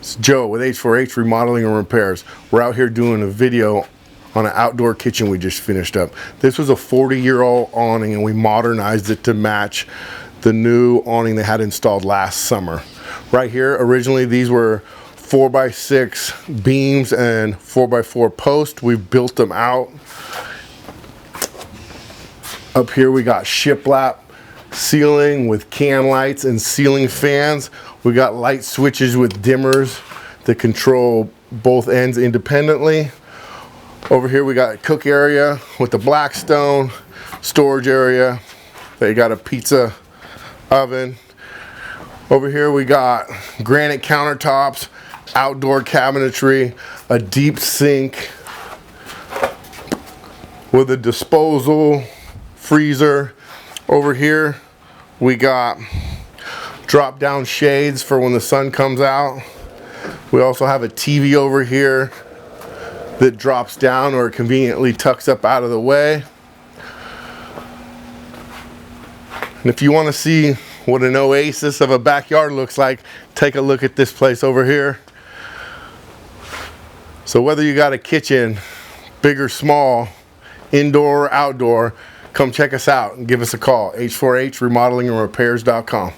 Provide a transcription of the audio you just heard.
It's Joe with H4H Remodeling and Repairs. We're out here doing a video on an outdoor kitchen we just finished up. This was a 40-year-old awning and we modernized it to match the new awning they had installed last summer. Right here, originally these were 4x6 beams and 4x4 posts. We've built them out. Up here we got shiplap ceiling with can lights and ceiling fans. We got light switches with dimmers that control both ends independently. Over here we got a cook area with the Blackstone, storage area. They got a pizza oven. Over here we got granite countertops, outdoor cabinetry, a deep sink with a disposal freezer. Over here we got drop down shades for when the sun comes out. We also have a TV over here that drops down or conveniently tucks up out of the way. And if you want to see what an oasis of a backyard looks like, take a look at this place over here. So whether you got a kitchen, big or small, indoor or outdoor, come check us out and give us a call. H4H Remodeling and Repairs.com.